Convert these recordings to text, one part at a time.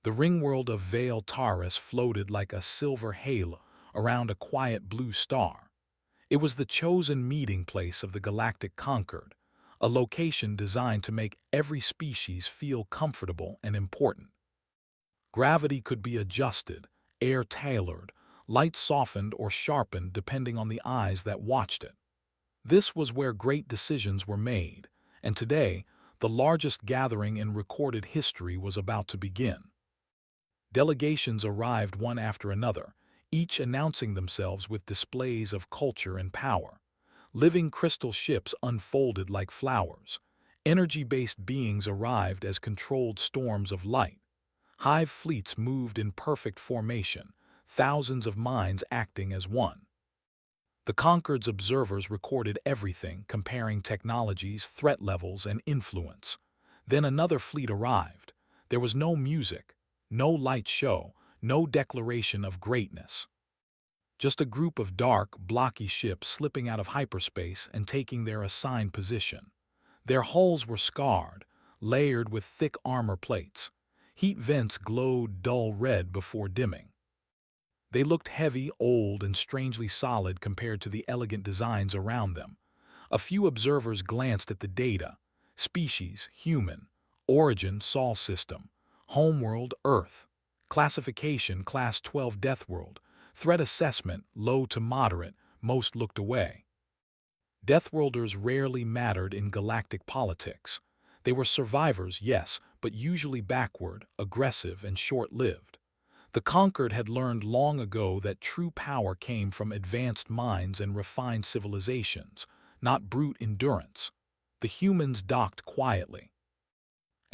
The ringworld of Vale Taurus floated like a silver halo around a quiet blue star. It was the chosen meeting place of the galactic Concord, a location designed to make every species feel comfortable and important. Gravity could be adjusted, air tailored, light softened or sharpened depending on the eyes that watched it. This was where great decisions were made, and today, the largest gathering in recorded history was about to begin. Delegations arrived one after another, each announcing themselves with displays of culture and power. Living crystal ships unfolded like flowers. Energy-based beings arrived as controlled storms of light. Hive fleets moved in perfect formation, thousands of minds acting as one. The Concord's observers recorded everything, comparing technologies, threat levels, and influence. Then another fleet arrived. There was no music, no light show, no declaration of greatness. Just a group of dark, blocky ships slipping out of hyperspace and taking their assigned position. Their hulls were scarred, layered with thick armor plates. Heat vents glowed dull red before dimming. They looked heavy, old, and strangely solid compared to the elegant designs around them. A few observers glanced at the data: species, human; origin, Sol system; homeworld, Earth; classification, Class 12 Deathworld; threat assessment, low to moderate; most looked away. Deathworlders rarely mattered in galactic politics. They were survivors, yes, but usually backward, aggressive, and short-lived. The Conquered had learned long ago that true power came from advanced minds and refined civilizations, not brute endurance. The humans docked quietly.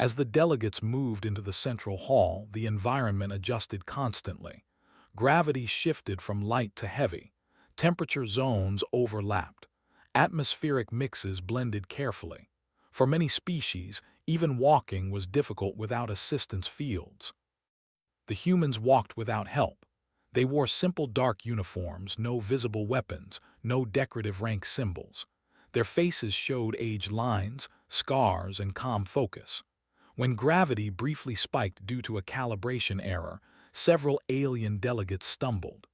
As the delegates moved into the central hall, the environment adjusted constantly. Gravity shifted from light to heavy. Temperature zones overlapped. Atmospheric mixes blended carefully. For many species, even walking was difficult without assistance fields. The humans walked without help. They wore simple dark uniforms, no visible weapons, no decorative rank symbols. Their faces showed age lines, scars, and calm focus. When gravity briefly spiked due to a calibration error, several alien delegates stumbled.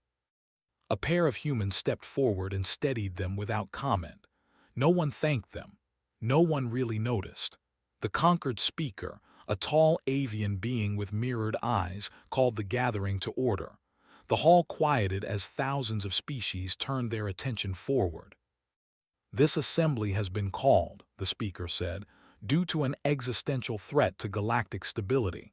A pair of humans stepped forward and steadied them without comment. No one thanked them. No one really noticed. The Conquered speaker, a tall avian being with mirrored eyes, called the gathering to order. The hall quieted as thousands of species turned their attention forward. "This assembly has been called," the speaker said, "due to an existential threat to galactic stability."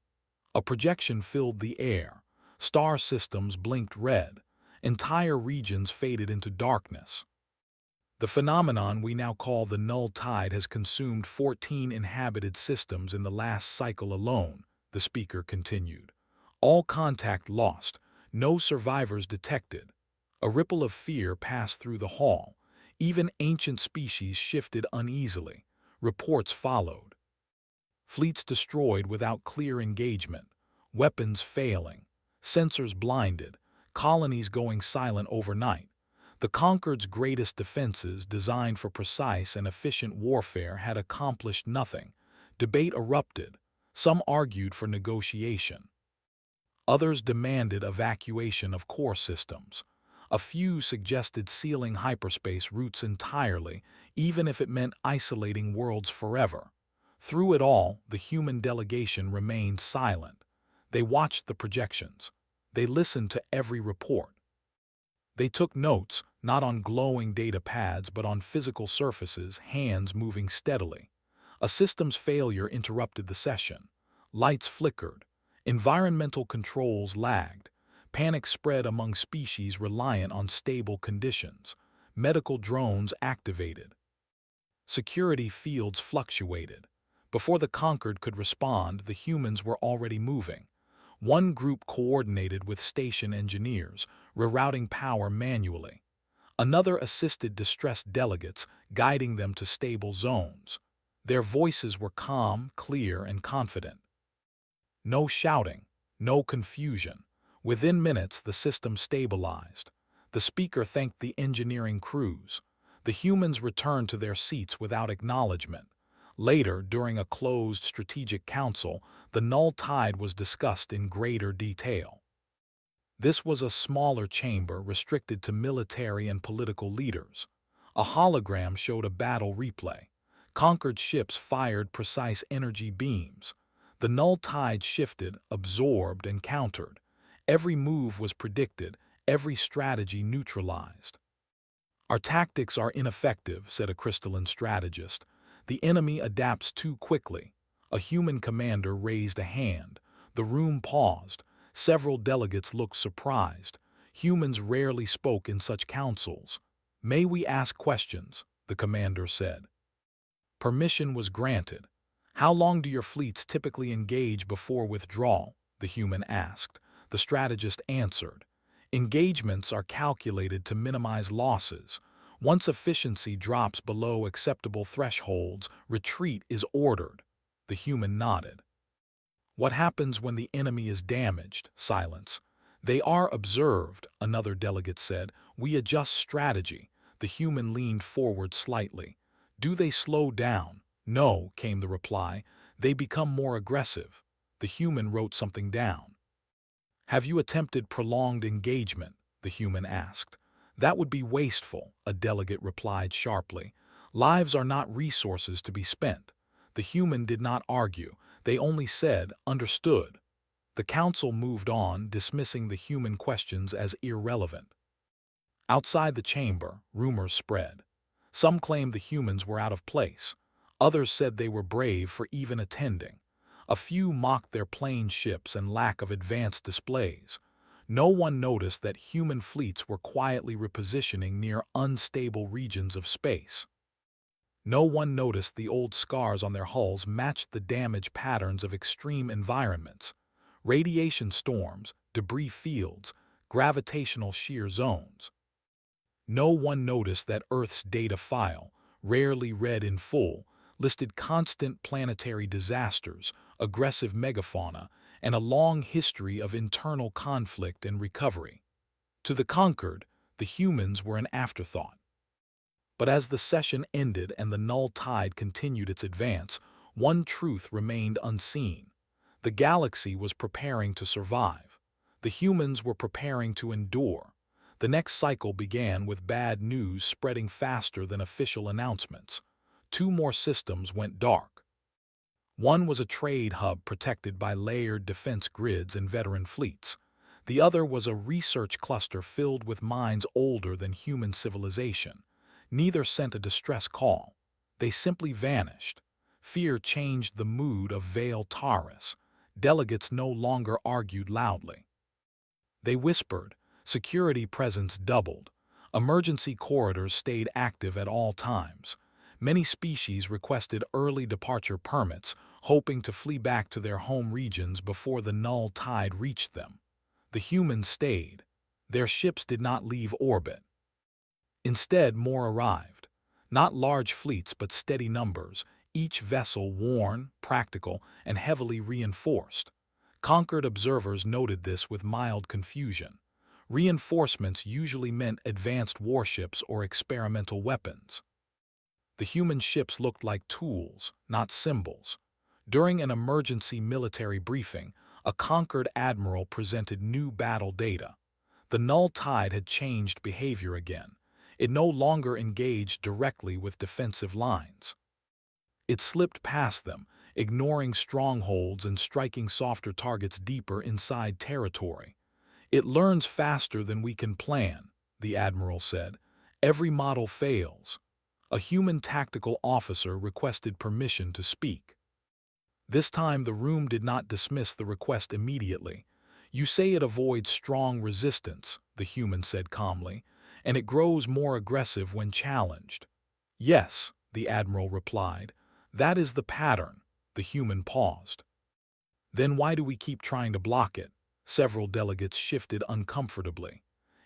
A projection filled the air. Star systems blinked red. Entire regions faded into darkness. "The phenomenon we now call the null tide has consumed 14 inhabited systems in the last cycle alone," the speaker continued. "All contact lost, no survivors detected." A ripple of fear passed through the hall. Even ancient species shifted uneasily. Reports followed. Fleets destroyed without clear engagement, weapons failing, sensors blinded, colonies going silent overnight. The Conquered's greatest defenses, designed for precise and efficient warfare, had accomplished nothing. Debate erupted. Some argued for negotiation. Others demanded evacuation of core systems. A few suggested sealing hyperspace routes entirely, even if it meant isolating worlds forever. Through it all, the human delegation remained silent. They watched the projections. They listened to every report. They took notes, not on glowing data pads but on physical surfaces, hands moving steadily. A system's failure interrupted the session. Lights flickered. Environmental controls lagged. Panic spread among species reliant on stable conditions. Medical drones activated. Security fields fluctuated. Before the Conquered could respond, the humans were already moving. One group coordinated with station engineers, rerouting power manually. Another assisted distressed delegates, guiding them to stable zones. Their voices were calm, clear, and confident. No shouting, no confusion. Within minutes, the system stabilized. The speaker thanked the engineering crews. The humans returned to their seats without acknowledgement. Later, during a closed strategic council, the null tide was discussed in greater detail. This was a smaller chamber restricted to military and political leaders. A hologram showed a battle replay. Conquered ships fired precise energy beams. The null tide shifted, absorbed, and countered. Every move was predicted, every strategy neutralized. "Our tactics are ineffective," said a crystalline strategist. "The enemy adapts too quickly." A human commander raised a hand. The room paused. Several delegates looked surprised. Humans rarely spoke in such councils. "May we ask questions?" the commander said. Permission was granted. "How long do your fleets typically engage before withdrawal?" the human asked. The strategist answered, "Engagements are calculated to minimize losses. Once efficiency drops below acceptable thresholds, retreat is ordered." The human nodded. "What happens when the enemy is damaged?" Silence. "They are observed," another delegate said. "We adjust strategy." The human leaned forward slightly. "Do they slow down?" "No," came the reply. "They become more aggressive." The human wrote something down. "Have you attempted prolonged engagement?" the human asked. "That would be wasteful," a delegate replied sharply. "Lives are not resources to be spent." The human did not argue. They only said, "Understood." The council moved on, dismissing the human questions as irrelevant. Outside the chamber, rumors spread. Some claimed the humans were out of place. Others said they were brave for even attending. A few mocked their plain ships and lack of advanced displays. No one noticed that human fleets were quietly repositioning near unstable regions of space. No one noticed the old scars on their hulls matched the damage patterns of extreme environments. Radiation storms, debris fields, gravitational shear zones. No one noticed that Earth's data file, rarely read in full, listed constant planetary disasters, aggressive megafauna, and a long history of internal conflict and recovery. To the conquered, the humans were an afterthought. But as the session ended and the null tide continued its advance, one truth remained unseen. The galaxy was preparing to survive. The humans were preparing to endure. The next cycle began with bad news spreading faster than official announcements. 2 more systems went dark. One was a trade hub protected by layered defense grids and veteran fleets. The other was a research cluster filled with minds older than human civilization. Neither sent a distress call. They simply vanished. Fear changed the mood of Vale Taurus. Delegates no longer argued loudly. They whispered. Security presence doubled. Emergency corridors stayed active at all times. Many species requested early departure permits, hoping to flee back to their home regions before the null tide reached them. The humans stayed. Their ships did not leave orbit. Instead, more arrived. Not large fleets, but steady numbers, each vessel worn, practical, and heavily reinforced. Conquered observers noted this with mild confusion. Reinforcements usually meant advanced warships or experimental weapons. The human ships looked like tools, not symbols. During an emergency military briefing, a conquered admiral presented new battle data. The null tide had changed behavior again. It no longer engaged directly with defensive lines. It slipped past them, ignoring strongholds and striking softer targets deeper inside territory. "It learns faster than we can plan," the admiral said. "Every model fails." A human tactical officer requested permission to speak. This time the room did not dismiss the request immediately. "You say it avoids strong resistance," the human said calmly, "and it grows more aggressive when challenged." "Yes," the admiral replied. "That is the pattern." The human paused. "Then why do we keep trying to block it?" Several delegates shifted uncomfortably.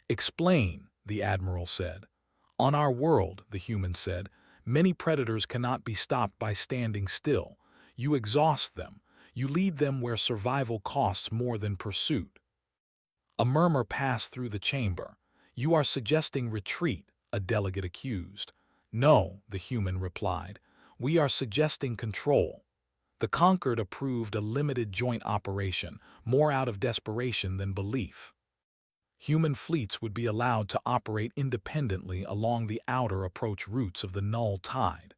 "Explain," the admiral said. "On our world," the human said, "many predators cannot be stopped by standing still. You exhaust them. You lead them where survival costs more than pursuit." A murmur passed through the chamber. "You are suggesting retreat," a delegate accused. "No," the human replied. We are suggesting control. The Conquered approved a limited joint operation, more out of desperation than belief. Human fleets would be allowed to operate independently along the outer approach routes of the Null Tide.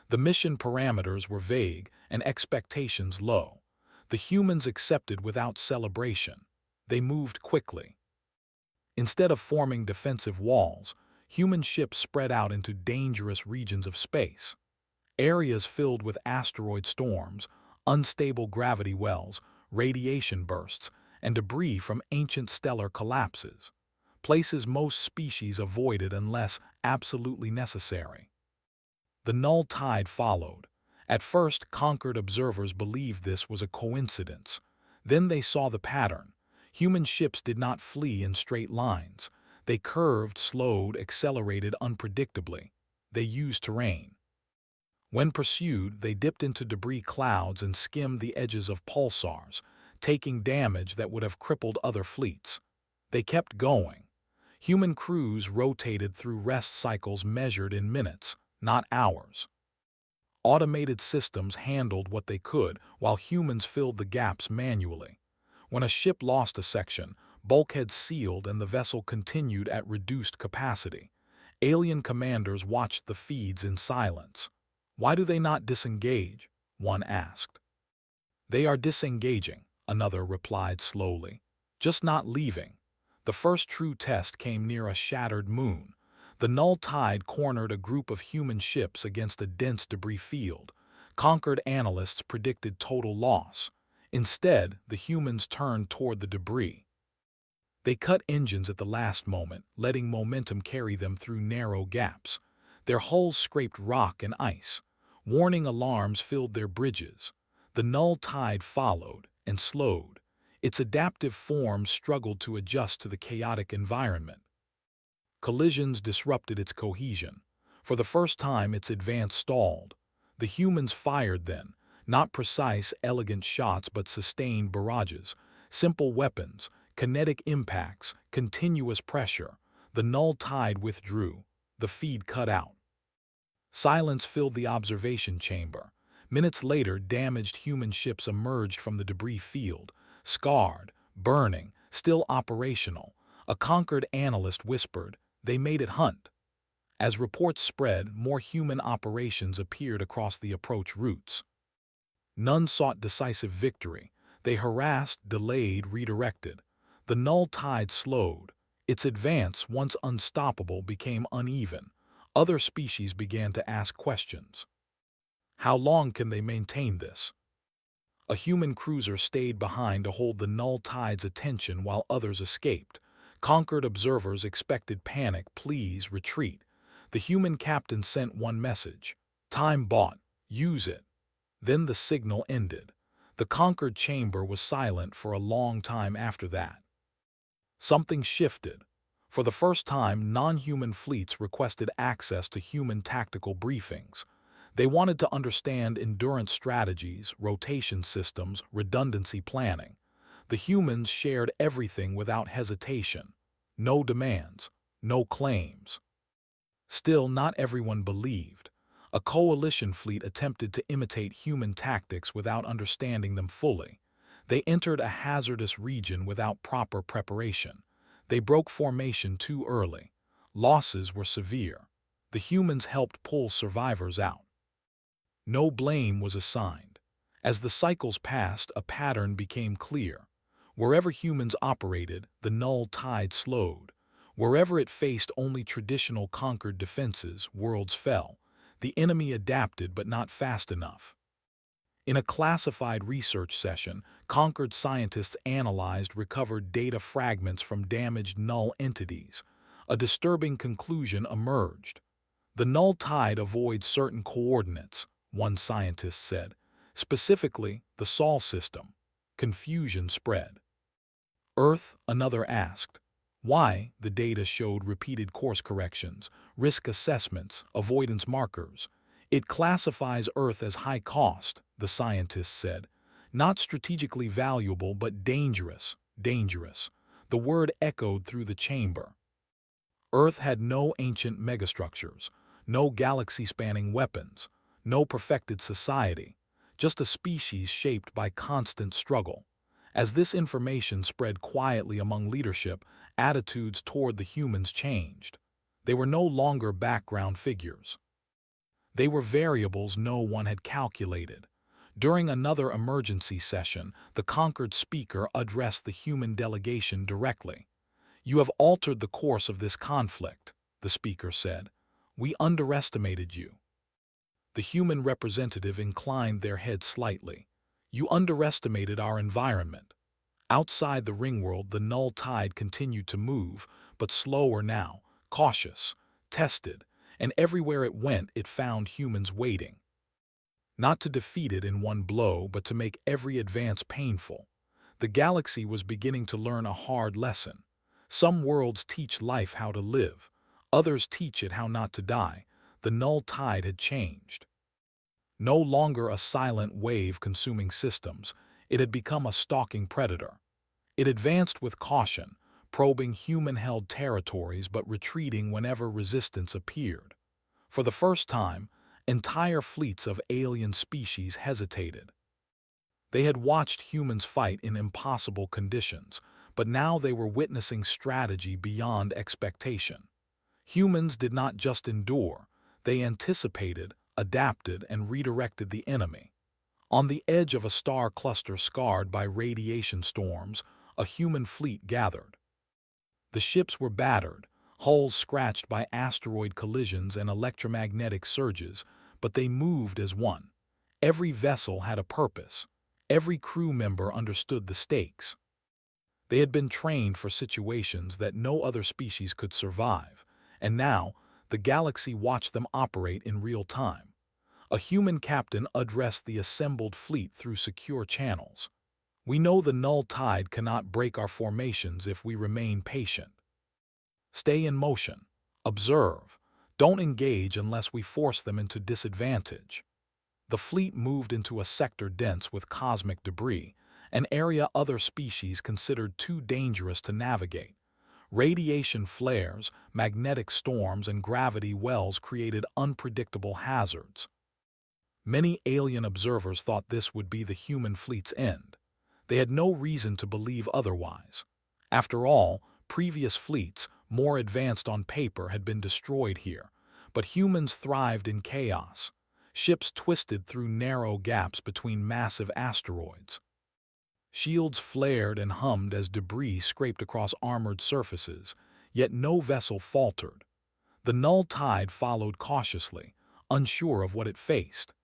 The mission parameters were vague and expectations low. The humans accepted without celebration. They moved quickly. Instead of forming defensive walls, human ships spread out into dangerous regions of space. Areas filled with asteroid storms, unstable gravity wells, radiation bursts, and debris from ancient stellar collapses. Places most species avoided unless absolutely necessary. The Null Tide followed. At first, Conquered observers believed this was a coincidence. Then they saw the pattern. Human ships did not flee in straight lines. They curved, slowed, accelerated unpredictably. They used terrain. When pursued, they dipped into debris clouds and skimmed the edges of pulsars, taking damage that would have crippled other fleets. They kept going. Human crews rotated through rest cycles measured in minutes, not hours. Automated systems handled what they could, while humans filled the gaps manually. When a ship lost a section, bulkheads sealed and the vessel continued at reduced capacity. Alien commanders watched the feeds in silence. "Why do they not disengage?" one asked. "They are disengaging," another replied slowly. "Just not leaving." The first true test came near a shattered moon. The Null Tide cornered a group of human ships against a dense debris field. Conquered analysts predicted total loss. Instead, the humans turned toward the debris. They cut engines at the last moment, letting momentum carry them through narrow gaps. Their hulls scraped rock and ice. Warning alarms filled their bridges. The Null Tide followed and slowed. Its adaptive forms struggled to adjust to the chaotic environment. Collisions disrupted its cohesion. For the first time, its advance stalled. The humans fired then, not precise, elegant shots but sustained barrages, simple weapons, kinetic impacts, continuous pressure. The Null Tide withdrew. The feed cut out. Silence filled the observation chamber. Minutes later, damaged human ships emerged from the debris field, scarred, burning, still operational. A Conquered analyst whispered, "They made it hunt." As reports spread, more human operations appeared across the approach routes. None sought decisive victory. They harassed, delayed, redirected. The Null Tide slowed. Its advance, once unstoppable, became uneven. Other species began to ask questions. How long can they maintain this? A human cruiser stayed behind to hold the Null Tide's attention while others escaped. Conquered observers expected panic, please retreat. The human captain sent one message: "Time bought, use it." Then the signal ended. The Conquered chamber was silent for a long time after that. Something shifted. For the first time, non-human fleets requested access to human tactical briefings. They wanted to understand endurance strategies, rotation systems, redundancy planning. The humans shared everything without hesitation. No demands, no claims. Still, not everyone believed. A coalition fleet attempted to imitate human tactics without understanding them fully. They entered a hazardous region without proper preparation. They broke formation too early. Losses were severe. The humans helped pull survivors out. No blame was assigned. As the cycles passed, a pattern became clear. Wherever humans operated, the Null Tide slowed. Wherever it faced only traditional Conquered defenses, worlds fell. The enemy adapted, but not fast enough. In a classified research session, Conquered scientists analyzed recovered data fragments from damaged null entities. A disturbing conclusion emerged. The Null Tide avoids certain coordinates, one scientist said, specifically the Sol system. Confusion spread. Earth, another asked. Why? The data showed repeated course corrections, risk assessments, avoidance markers. It classifies Earth as high cost, the scientists said. Not strategically valuable, but dangerous, dangerous. The word echoed through the chamber. Earth had no ancient megastructures, no galaxy-spanning weapons, no perfected society, just a species shaped by constant struggle. As this information spread quietly among leadership, attitudes toward the humans changed. They were no longer background figures. They were variables no one had calculated. During another emergency session, the conquered speaker addressed the human delegation directly. "You have altered the course of this conflict," the speaker said. "We underestimated you." The human representative inclined their head slightly. "You underestimated our environment." Outside the ring world, the null tide continued to move, but slower now, cautious, tested, and everywhere it went it found humans waiting. Not to defeat it in one blow, but to make every advance painful. The galaxy was beginning to learn a hard lesson. Some worlds teach life how to live, others teach it how not to die. The null tide had changed. No longer a silent wave consuming systems, it had become a stalking predator. It advanced with caution, probing human-held territories but retreating whenever resistance appeared. For the first time, entire fleets of alien species hesitated. They had watched humans fight in impossible conditions, but now they were witnessing strategy beyond expectation. Humans did not just endure, they anticipated, adapted, and redirected the enemy. On the edge of a star cluster scarred by radiation storms, a human fleet gathered. The ships were battered, hulls scratched by asteroid collisions and electromagnetic surges, but they moved as one. Every vessel had a purpose. Every crew member understood the stakes. They had been trained for situations that no other species could survive, and now the galaxy watched them operate in real time. A human captain addressed the assembled fleet through secure channels. "We know the null tide cannot break our formations if we remain patient. Stay in motion. Observe. Don't engage unless we force them into disadvantage." The fleet moved into a sector dense with cosmic debris, an area other species considered too dangerous to navigate. Radiation flares, magnetic storms, and gravity wells created unpredictable hazards. Many alien observers thought this would be the human fleet's end. They had no reason to believe otherwise. After all, previous fleets, more advanced on paper, had been destroyed here, but humans thrived in chaos. Ships twisted through narrow gaps between massive asteroids. Shields flared and hummed as debris scraped across armored surfaces, yet no vessel faltered. The null tide followed cautiously, unsure of what it faced.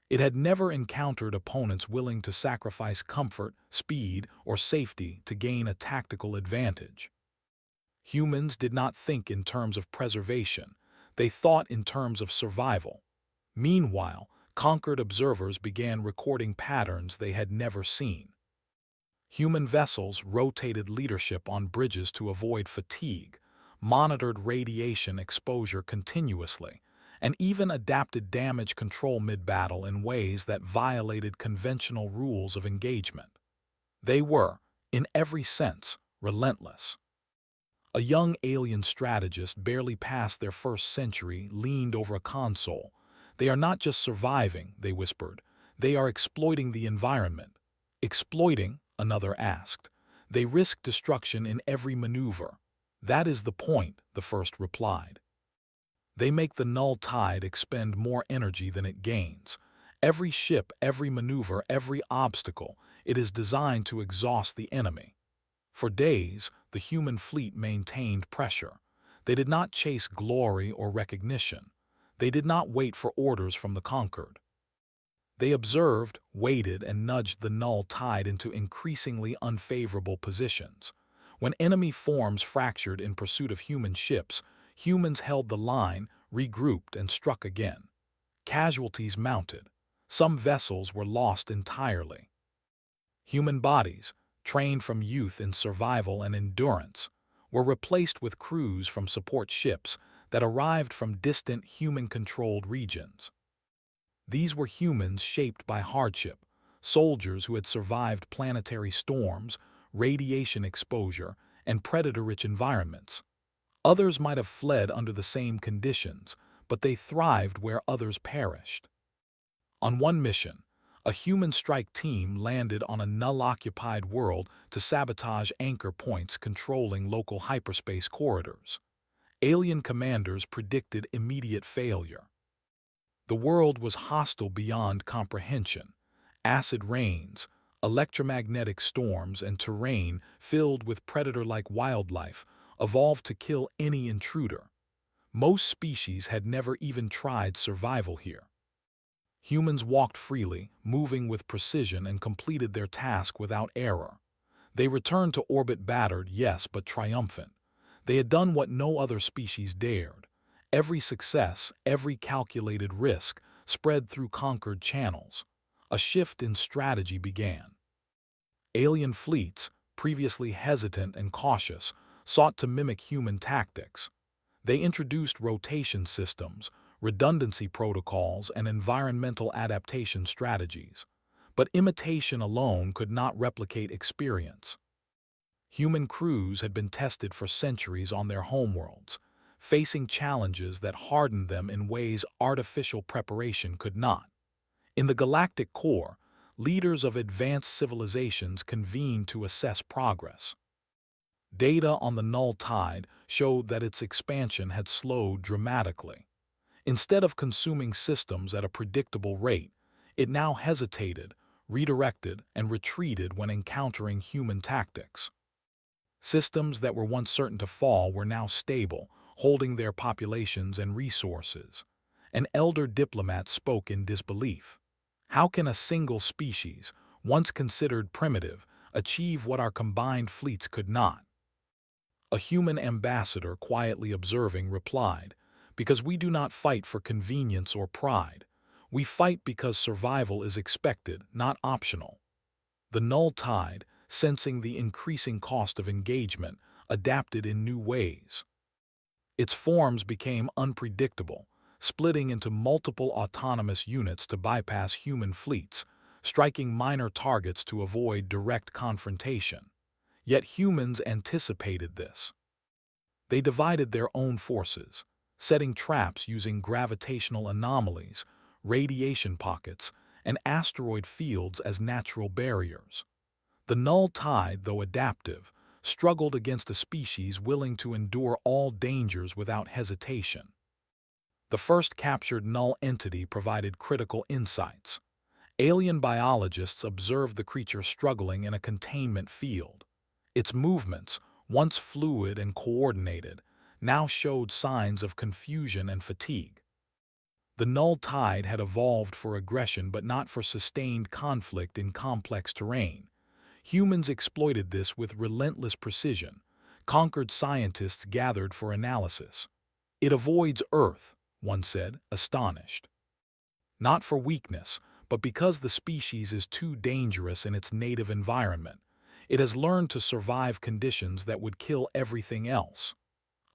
It had never encountered opponents willing to sacrifice comfort, speed, or safety to gain a tactical advantage. Humans did not think in terms of preservation, they thought in terms of survival. Meanwhile, conquered observers began recording patterns they had never seen. Human vessels rotated leadership on bridges to avoid fatigue, monitored radiation exposure continuously, and even adapted damage control mid-battle in ways that violated conventional rules of engagement. They were, in every sense, relentless. A young alien strategist barely past their first century leaned over a console. "They are not just surviving," they whispered. "They are exploiting the environment." "Exploiting?" another asked. "They risk destruction in every maneuver." "That is the point," the first replied. "They make the null tide expend more energy than it gains. Every ship, every maneuver, every obstacle, it is designed to exhaust the enemy." For days, the human fleet maintained pressure. They did not chase glory or recognition. They did not wait for orders from the conquered. They observed, waited, and nudged the null tide into increasingly unfavorable positions. When enemy forms fractured in pursuit of human ships, humans held the line, regrouped, and struck again. Casualties mounted. Some vessels were lost entirely. Human bodies, trained from youth in survival and endurance, were replaced with crews from support ships that arrived from distant human-controlled regions. These were humans shaped by hardship, soldiers who had survived planetary storms, radiation exposure, and predator-rich environments. Others might have fled under the same conditions, but they thrived where others perished. On one mission, a human strike team landed on a null-occupied world to sabotage anchor points controlling local hyperspace corridors. Alien commanders predicted immediate failure. The world was hostile beyond comprehension. Acid rains, electromagnetic storms, and terrain filled with predator-like wildlife evolved to kill any intruder. Most species had never even tried survival here. Humans walked freely, moving with precision, and completed their task without error. They returned to orbit battered, yes, but triumphant. They had done what no other species dared. Every success, every calculated risk, spread through conquered channels. A shift in strategy began. Alien fleets, previously hesitant and cautious, sought to mimic human tactics. They introduced rotation systems, redundancy protocols, and environmental adaptation strategies. But imitation alone could not replicate experience. Human crews had been tested for centuries on their homeworlds, facing challenges that hardened them in ways artificial preparation could not. In the galactic core, leaders of advanced civilizations convened to assess progress. Data on the null tide showed that its expansion had slowed dramatically. Instead of consuming systems at a predictable rate, it now hesitated, redirected, and retreated when encountering human tactics. Systems that were once certain to fall were now stable, holding their populations and resources. An elder diplomat spoke in disbelief. How can a single species, once considered primitive, achieve what our combined fleets could not? A human ambassador, quietly observing, replied, "Because we do not fight for convenience or pride. We fight because survival is expected, not optional." The null tide, sensing the increasing cost of engagement, adapted in new ways. Its forms became unpredictable, splitting into multiple autonomous units to bypass human fleets, striking minor targets to avoid direct confrontation. Yet humans anticipated this. They divided their own forces, setting traps using gravitational anomalies, radiation pockets, and asteroid fields as natural barriers. The null tide, though adaptive, struggled against a species willing to endure all dangers without hesitation. The first captured null entity provided critical insights. Alien biologists observed the creature struggling in a containment field. Its movements, once fluid and coordinated, now showed signs of confusion and fatigue. The null tide had evolved for aggression but not for sustained conflict in complex terrain. Humans exploited this with relentless precision. Conquered scientists gathered for analysis. "It avoids Earth," one said, astonished. Not for weakness, but because the species is too dangerous in its native environment. It has learned to survive conditions that would kill everything else.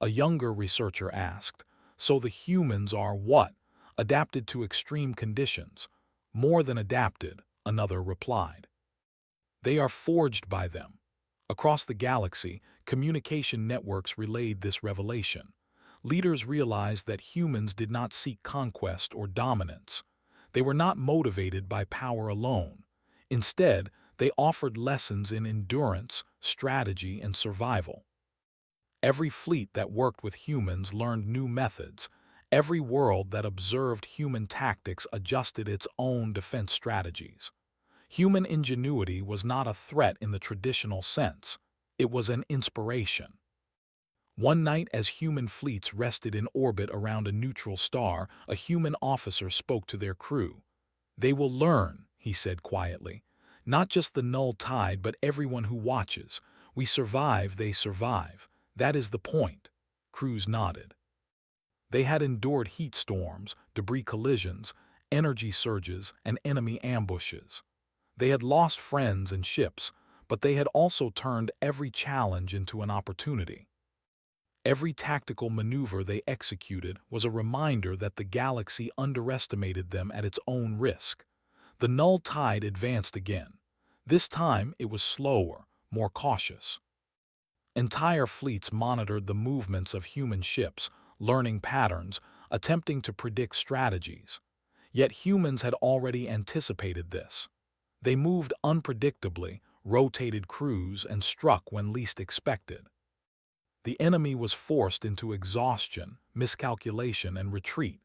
A younger researcher asked, "So the humans are what? Adapted to extreme conditions?" "More than adapted," another replied. "They are forged by them." Across the galaxy, communication networks relayed this revelation. Leaders realized that humans did not seek conquest or dominance. They were not motivated by power alone. Instead, they offered lessons in endurance, strategy, and survival. Every fleet that worked with humans learned new methods. Every world that observed human tactics adjusted its own defense strategies. Human ingenuity was not a threat in the traditional sense. It was an inspiration. One night, as human fleets rested in orbit around a neutral star, a human officer spoke to their crew. "They will learn," he said quietly. "Not just the null tide, but everyone who watches. We survive, they survive. That is the point." Crews nodded. They had endured heat storms, debris collisions, energy surges, and enemy ambushes. They had lost friends and ships, but they had also turned every challenge into an opportunity. Every tactical maneuver they executed was a reminder that the galaxy underestimated them at its own risk. The null tide advanced again. This time it was slower, more cautious. Entire fleets monitored the movements of human ships, learning patterns, attempting to predict strategies. Yet humans had already anticipated this. They moved unpredictably, rotated crews, and struck when least expected. The enemy was forced into exhaustion, miscalculation, and retreat.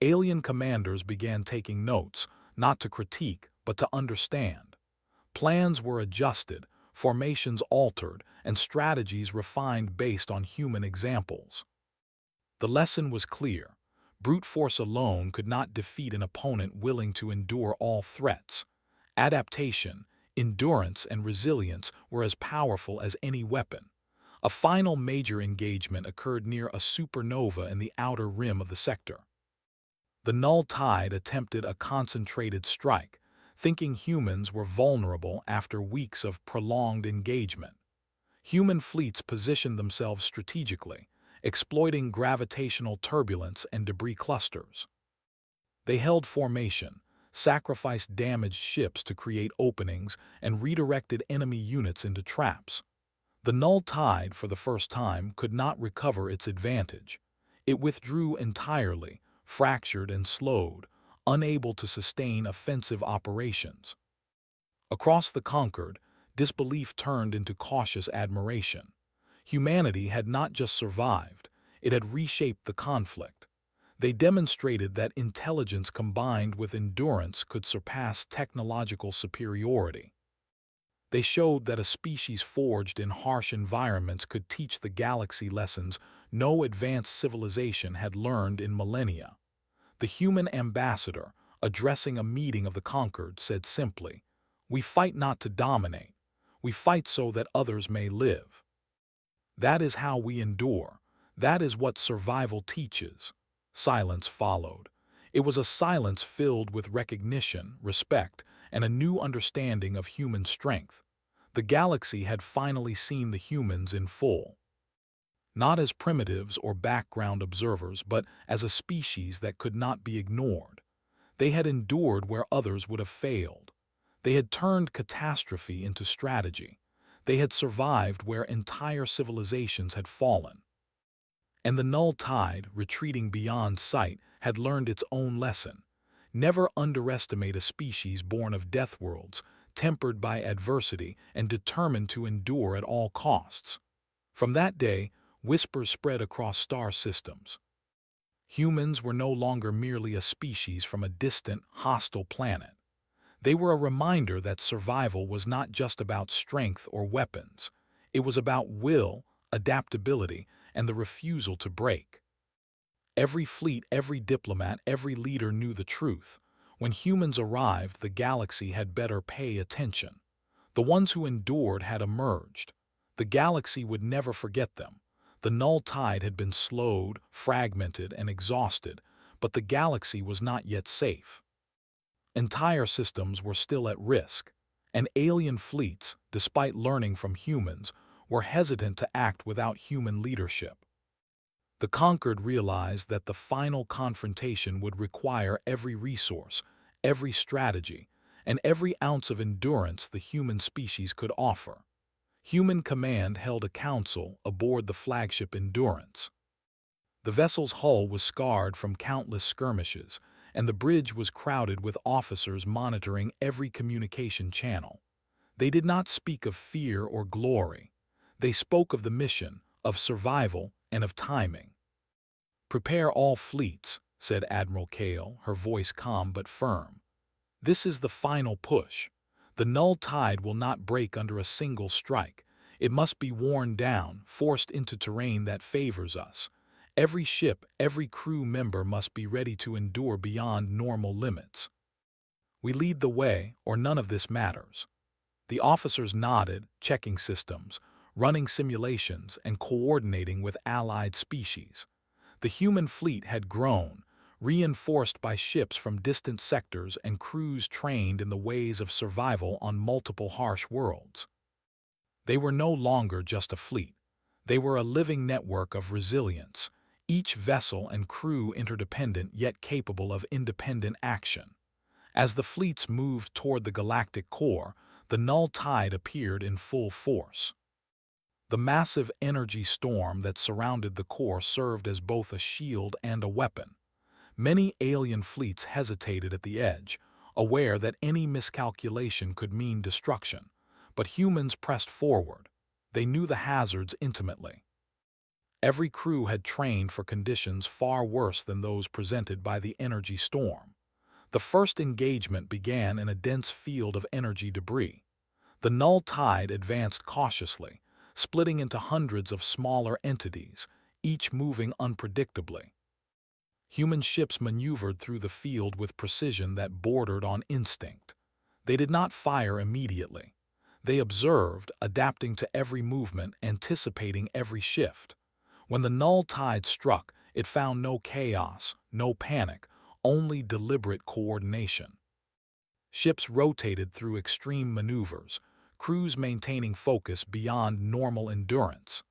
Alien commanders began taking notes, not to critique, but to understand. Plans were adjusted, formations altered, and strategies refined based on human examples. The lesson was clear. Brute force alone could not defeat an opponent willing to endure all threats. Adaptation, endurance, and resilience were as powerful as any weapon. A final major engagement occurred near a supernova in the outer rim of the sector. The Null Tide attempted a concentrated strike, thinking humans were vulnerable after weeks of prolonged engagement. Human fleets positioned themselves strategically, exploiting gravitational turbulence and debris clusters. They held formation, sacrificed damaged ships to create openings, and redirected enemy units into traps. The Null Tide, for the first time, could not recover its advantage. It withdrew entirely, fractured and slowed, unable to sustain offensive operations. Across the Concord, disbelief turned into cautious admiration. Humanity had not just survived, it had reshaped the conflict. They demonstrated that intelligence combined with endurance could surpass technological superiority. They showed that a species forged in harsh environments could teach the galaxy lessons no advanced civilization had learned in millennia. The human ambassador, addressing a meeting of the conquered, said simply, "We fight not to dominate. We fight so that others may live. That is how we endure. That is what survival teaches." Silence followed. It was a silence filled with recognition, respect, and a new understanding of human strength. The galaxy had finally seen the humans in full. Not as primitives or background observers, but as a species that could not be ignored. They had endured where others would have failed. They had turned catastrophe into strategy. They had survived where entire civilizations had fallen. And the Null Tide, retreating beyond sight, had learned its own lesson. Never underestimate a species born of Deathworlds, tempered by adversity and determined to endure at all costs. From that day, whispers spread across star systems. Humans were no longer merely a species from a distant, hostile planet. They were a reminder that survival was not just about strength or weapons. It was about will, adaptability, and the refusal to break. Every fleet, every diplomat, every leader knew the truth. When humans arrived, the galaxy had better pay attention. The ones who endured had emerged. The galaxy would never forget them. The Null Tide had been slowed, fragmented, and exhausted, but the galaxy was not yet safe. Entire systems were still at risk, and alien fleets, despite learning from humans, were hesitant to act without human leadership. The conquered realized that the final confrontation would require every resource, every strategy, and every ounce of endurance the human species could offer. Human Command held a council aboard the flagship Endurance. The vessel's hull was scarred from countless skirmishes, and the bridge was crowded with officers monitoring every communication channel. They did not speak of fear or glory. They spoke of the mission, of survival, and of timing. "Prepare all fleets," said Admiral Kale, her voice calm but firm. "This is the final push. The Null Tide will not break under a single strike. It must be worn down, forced into terrain that favors us. Every ship, every crew member must be ready to endure beyond normal limits. We lead the way, or none of this matters." The officers nodded, checking systems, running simulations, and coordinating with allied species. The human fleet had grown, reinforced by ships from distant sectors and crews trained in the ways of survival on multiple harsh worlds. They were no longer just a fleet. They were a living network of resilience, each vessel and crew interdependent yet capable of independent action. As the fleets moved toward the galactic core, the Null Tide appeared in full force. The massive energy storm that surrounded the core served as both a shield and a weapon. Many alien fleets hesitated at the edge, aware that any miscalculation could mean destruction, but humans pressed forward. They knew the hazards intimately. Every crew had trained for conditions far worse than those presented by the energy storm. The first engagement began in a dense field of energy debris. The null tide advanced cautiously, splitting into hundreds of smaller entities, each moving unpredictably. Human ships maneuvered through the field with precision that bordered on instinct. They did not fire immediately. They observed, adapting to every movement, anticipating every shift. When the null tide struck, it found no chaos, no panic, only deliberate coordination. Ships rotated through extreme maneuvers, crews maintaining focus beyond normal endurance.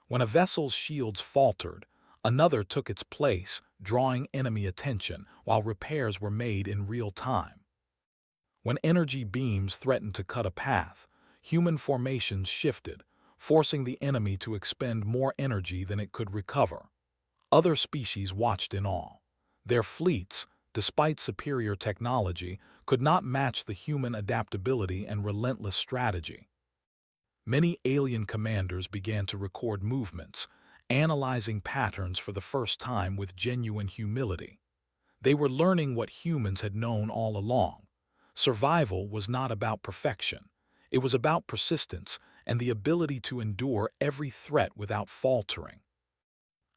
When a vessel's shields faltered, another took its place, drawing enemy attention while repairs were made in real time. When energy beams threatened to cut a path, human formations shifted, forcing the enemy to expend more energy than it could recover. Other species watched in awe. Their fleets, despite superior technology, could not match the human adaptability and relentless strategy. Many alien commanders began to record movements, analyzing patterns for the first time with genuine humility. They were learning what humans had known all along. Survival was not about perfection. It was about persistence and the ability to endure every threat without faltering.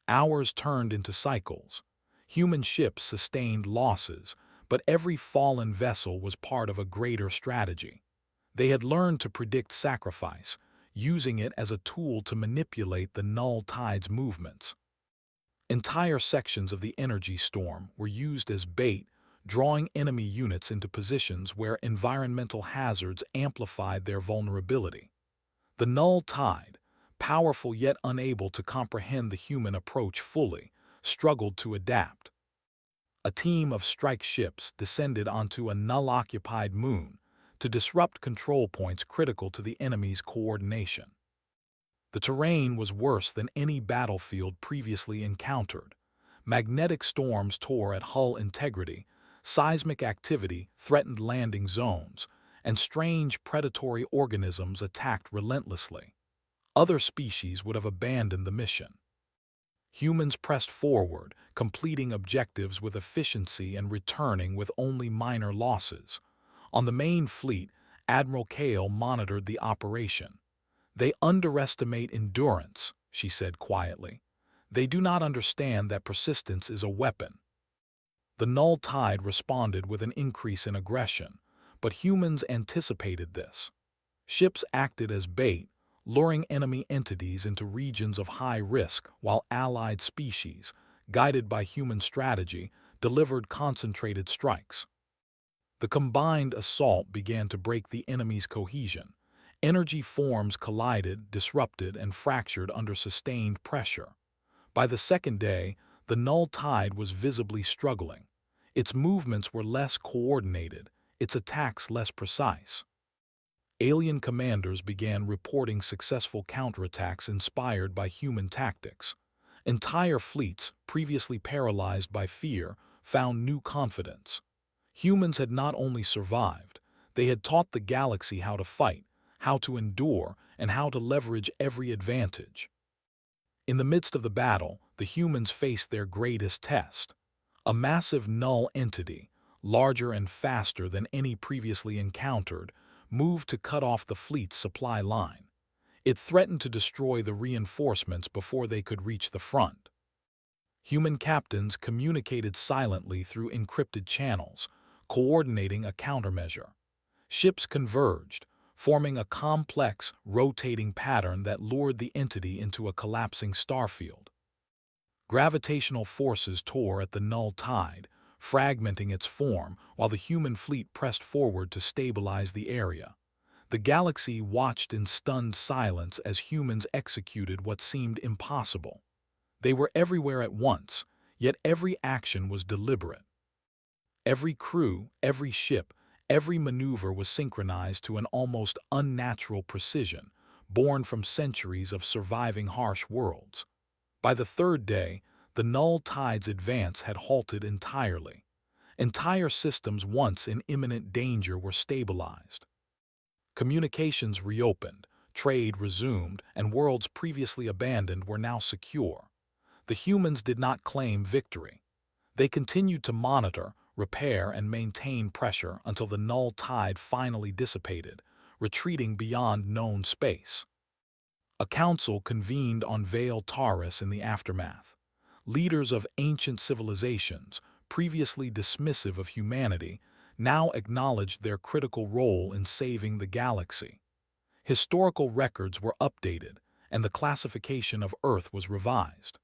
Hours turned into cycles. Human ships sustained losses, but every fallen vessel was part of a greater strategy. They had learned to predict sacrifice, using it as a tool to manipulate the null tide's movements. Entire sections of the energy storm were used as bait, drawing enemy units into positions where environmental hazards amplified their vulnerability. The null tide, powerful yet unable to comprehend the human approach fully, struggled to adapt. A team of strike ships descended onto a null-occupied moon to disrupt control points critical to the enemy's coordination. The terrain was worse than any battlefield previously encountered. Magnetic storms tore at hull integrity, seismic activity threatened landing zones, and strange predatory organisms attacked relentlessly. Other species would have abandoned the mission. Humans pressed forward, completing objectives with efficiency and returning with only minor losses. On the main fleet, Admiral Kale monitored the operation. "They underestimate endurance," she said quietly. "They do not understand that persistence is a weapon." The null tide responded with an increase in aggression, but humans anticipated this. Ships acted as bait, luring enemy entities into regions of high risk, while allied species, guided by human strategy, delivered concentrated strikes. The combined assault began to break the enemy's cohesion. Energy forms collided, disrupted, and fractured under sustained pressure. By the second day, the null tide was visibly struggling. Its movements were less coordinated, its attacks less precise. Alien commanders began reporting successful counterattacks inspired by human tactics. Entire fleets, previously paralyzed by fear, found new confidence. Humans had not only survived, they had taught the galaxy how to fight, how to endure, and how to leverage every advantage. In the midst of the battle, the humans faced their greatest test. A massive null entity, larger and faster than any previously encountered, moved to cut off the fleet's supply line. It threatened to destroy the reinforcements before they could reach the front. Human captains communicated silently through encrypted channels, coordinating a countermeasure. Ships converged, forming a complex, rotating pattern that lured the entity into a collapsing starfield. Gravitational forces tore at the null tide, fragmenting its form while the human fleet pressed forward to stabilize the area. The galaxy watched in stunned silence as humans executed what seemed impossible. They were everywhere at once, yet every action was deliberate. Every crew, every ship, every maneuver was synchronized to an almost unnatural precision, born from centuries of surviving harsh worlds. By the third day, The null tide's advance had halted entirely. Entire systems once in imminent danger were stabilized. Communications reopened, trade resumed, and worlds previously abandoned were now secure. The humans did not claim victory. They continued to monitor, repair, and maintain pressure until the null tide finally dissipated, retreating beyond known space. A council convened on Vale Taurus in the aftermath. Leaders of ancient civilizations, previously dismissive of humanity, now acknowledged their critical role in saving the galaxy. Historical records were updated, and the classification of Earth was revised.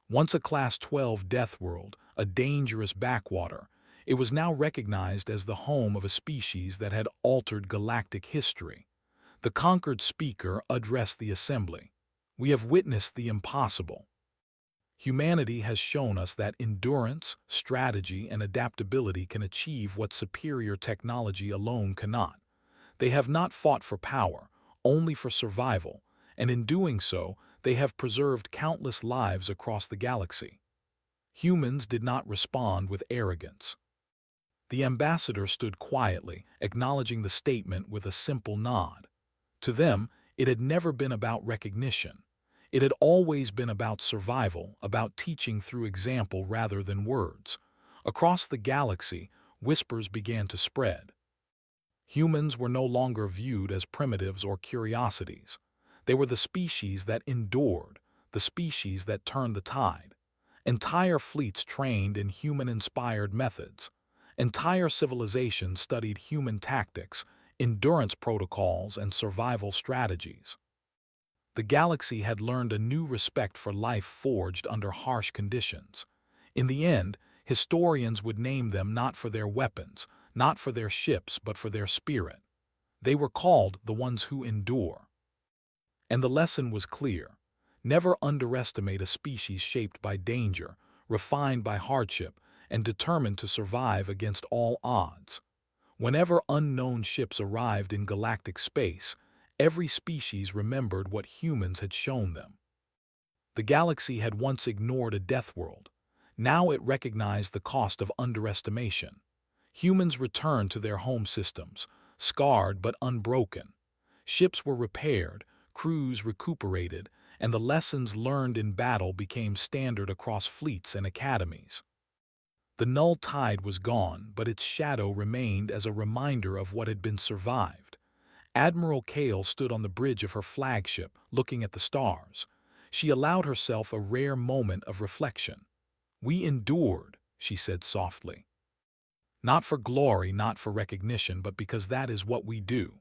Once a Class 12 death world, a dangerous backwater, it was now recognized as the home of a species that had altered galactic history. The conquered speaker addressed the assembly. "We have witnessed the impossible. Humanity has shown us that endurance, strategy, and adaptability can achieve what superior technology alone cannot. They have not fought for power, only for survival, and in doing so, they have preserved countless lives across the galaxy." Humans did not respond with arrogance. The ambassador stood quietly, acknowledging the statement with a simple nod. To them, it had never been about recognition. It had always been about survival, about teaching through example rather than words. Across the galaxy, whispers began to spread. Humans were no longer viewed as primitives or curiosities. They were the species that endured, the species that turned the tide. Entire fleets trained in human-inspired methods. Entire civilizations studied human tactics, endurance protocols, and survival strategies. The galaxy had learned a new respect for life forged under harsh conditions. In the end, historians would name them not for their weapons, not for their ships, but for their spirit. They were called the ones who endure. And the lesson was clear. Never underestimate a species shaped by danger, refined by hardship, and determined to survive against all odds. Whenever unknown ships arrived in galactic space, every species remembered what humans had shown them. The galaxy had once ignored a death world. Now it recognized the cost of underestimation. Humans returned to their home systems, scarred but unbroken. Ships were repaired, crews recuperated, and the lessons learned in battle became standard across fleets and academies. The null tide was gone, but its shadow remained as a reminder of what had been survived. Admiral Kale stood on the bridge of her flagship, looking at the stars. She allowed herself a rare moment of reflection. "We endured," she said softly. "Not for glory, not for recognition, but because that is what we do."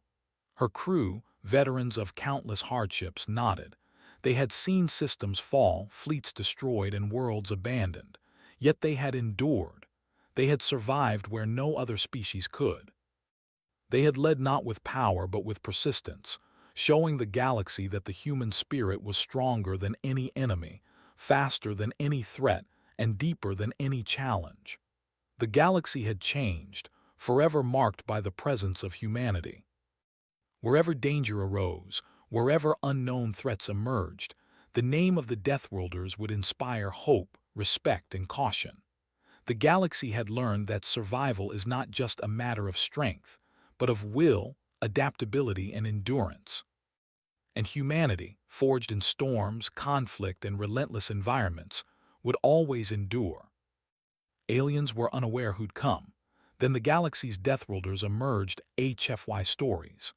Her crew, veterans of countless hardships, nodded. They had seen systems fall, fleets destroyed, and worlds abandoned. Yet they had endured. They had survived where no other species could. They had led not with power but with persistence, showing the galaxy that the human spirit was stronger than any enemy, faster than any threat, and deeper than any challenge. The galaxy had changed, forever marked by the presence of humanity. Wherever danger arose, wherever unknown threats emerged, the name of the Deathworlders would inspire hope, respect, and caution. The galaxy had learned that survival is not just a matter of strength, but of will, adaptability, and endurance. And humanity, forged in storms, conflict, and relentless environments, would always endure. Aliens were unaware who'd come. Then the galaxy's Deathworlders emerged, HFY Stories.